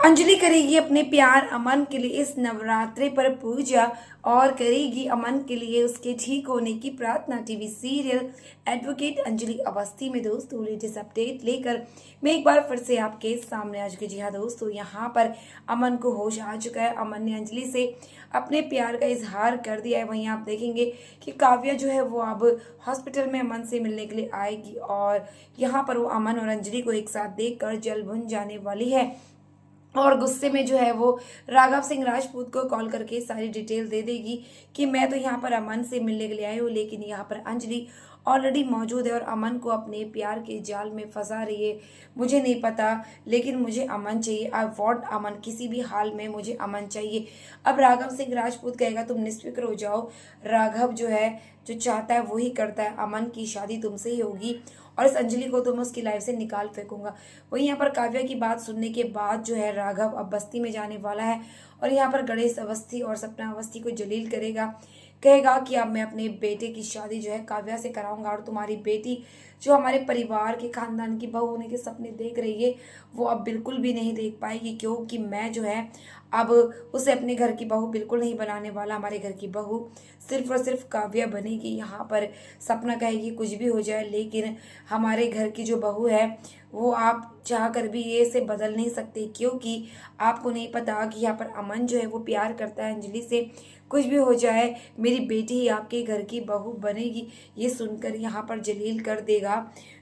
अंजलि करेगी अपने प्यार अमन के लिए इस नवरात्रि पर पूजा और करेगी अमन के लिए उसके ठीक होने की प्रार्थना। TV serial advocate Anjali Awasthi में दोस्तों लेटेस्ट अपडेट लेकर मैं एक बार फिर से आपके सामने आ चुकी। जी हाँ दोस्तों, यहाँ पर अमन को होश आ चुका है। अमन ने अंजलि से अपने प्यार का इजहार कर दिया है। वहीं आप देखेंगे कि काव्या जो है वो अब हॉस्पिटल में अमन से मिलने के लिए आएगी और यहाँ पर वो अमन और अंजलि को एक साथ देखकर जल भुन जाने वाली है और गुस्से में जो है वो राघव सिंह राजपूत को कॉल करके सारी डिटेल दे देगी कि मैं तो यहाँ पर अमन से मिलने के लिए आई हूँ, लेकिन यहाँ पर अंजलि ऑलरेडी मौजूद है और अमन को अपने प्यार के जाल में फंसा रही है। मुझे नहीं पता, लेकिन मुझे अमन चाहिए। आई वॉन्ट अमन, किसी भी हाल में मुझे अमन चाहिए। अब राघव सिंह राजपूत कहेगा तुम निश्चित हो जाओ, राघव जो है जो चाहता है वही करता है, अमन की शादी तुमसे ही होगी और इस अंजलि को तो मैं उसकी लाइफ से निकाल फेंकूंगा। वहीं यहाँ पर काव्या की बात सुनने के बाद जो है राघव अब बस्ती में जाने वाला है और यहाँ पर गणेश अवस्थी और सपना अवस्थी को जलील करेगा। कहेगा कि अब मैं अपने बेटे की शादी जो है काव्या से कराऊंगा और तुम्हारी बेटी जो हमारे परिवार के खानदान की बहू होने के सपने देख रही है वो अब बिल्कुल भी नहीं देख पाएगी, क्योंकि मैं जो है अब उसे अपने घर की बहू बिल्कुल नहीं बनाने वाला। हमारे घर की बहू सिर्फ और सिर्फ काव्या बनेगी। यहाँ पर सपना कहेगी कुछ भी हो जाए, लेकिन हमारे घर की जो बहू है वो आप चाह कर भी ये से बदल नहीं सकते, क्योंकि आपको नहीं पता कि यहाँ पर अमन जो है वो प्यार करता है अंजलि से। कुछ भी हो जाए मेरी बेटी ही आपके घर की बहू बनेगी। ये सुनकर यहाँ पर जलील कर देगा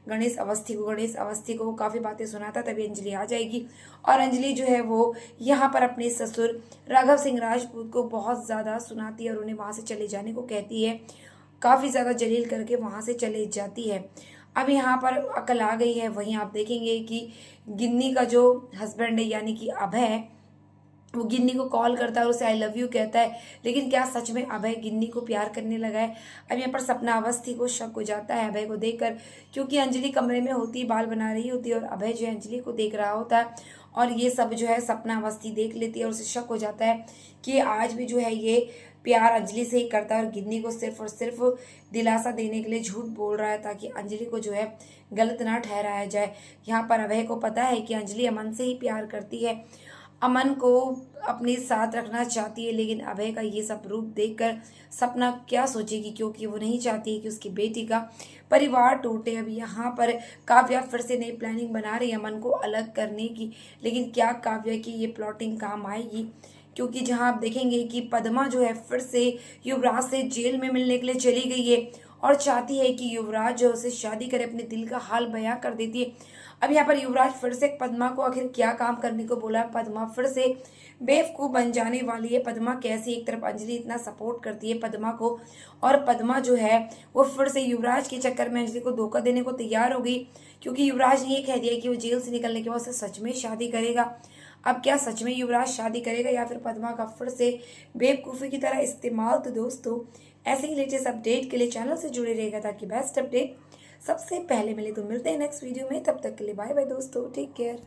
गणेश अवस्थी को। गणेश अवस्थी को वो काफ़ी बातें सुनाता, तभी अंजलि आ जाएगी और अंजलि जो है वो यहाँ पर अपने ससुर राघव सिंह राजपूत को बहुत ज़्यादा सुनाती है और उन्हें वहाँ से चले जाने को कहती है। काफ़ी ज़्यादा जलील करके वहाँ से चले जाती है। अब यहाँ पर अकल आ गई है। वहीं आप देखेंगे कि गिन्नी का जो हस्बैंड है यानी कि अभय, वो गिन्नी को कॉल करता है और उसे आई लव यू कहता है, लेकिन क्या सच में अभय गिन्नी को प्यार करने लगा है? अब यहाँ पर सपना अवस्थी को शक हो जाता है अभय को देखकर, क्योंकि अंजलि कमरे में होती बाल बना रही होती है और अभय जो है अंजलि को देख रहा होता है और ये सब जो है सपना अवस्थी देख लेती है और उसे शक हो जाता है कि आज भी जो है ये प्यार अंजलि से ही करता है और गिन्नी को सिर्फ और सिर्फ दिलासा देने के लिए झूठ बोल रहा है ताकि अंजलि को जो है गलत ना ठहराया जाए। यहाँ पर अभय को पता है कि अंजलि अमन से ही प्यार करती है, अमन को अपने साथ रखना चाहती है, लेकिन अभय का ये सब रूप देखकर सपना क्या सोचेगी, क्योंकि वो नहीं चाहती है कि उसकी बेटी का परिवार टूटे। अब यहाँ पर काव्या फिर से नई प्लानिंग बना रही है अमन को अलग करने की, लेकिन क्या काव्या की ये प्लॉटिंग काम आएगी? क्योंकि जहाँ आप देखेंगे कि पद्मा जो है फिर से युवराज से जेल में मिलने के लिए चली गई है और चाहती है कि युवराज जो उसे शादी करे, अपने दिल का हाल बयां कर देती है। अब यहाँ पर युवराज फिर से पद्मा को आखिर क्या काम करने को बोला? पद्मा फिर से बेवकूफ बन जाने वाली है। पद्मा कैसी, एक तरफ अंजलि इतना सपोर्ट करती है पद्मा को और पद्मा जो है वो फिर से युवराज के चक्कर में अंजलि को धोखा देने को तैयार हो गई, क्योंकि युवराज ने ये कह दिया कि वो जेल से निकलने के बाद से सच में शादी करेगा। अब क्या सच में युवराज शादी करेगा या फिर पद्मा का फिर से बेवकूफ़ी की तरह इस्तेमाल? तो दोस्तों ऐसे ही लेटेस्ट अपडेट के लिए चैनल से जुड़े रहेगा ताकि बेस्ट अपडेट सबसे पहले मिले। तो मिलते हैं नेक्स्ट वीडियो में, तब तक के लिए बाय बाय दोस्तों, टेक केयर।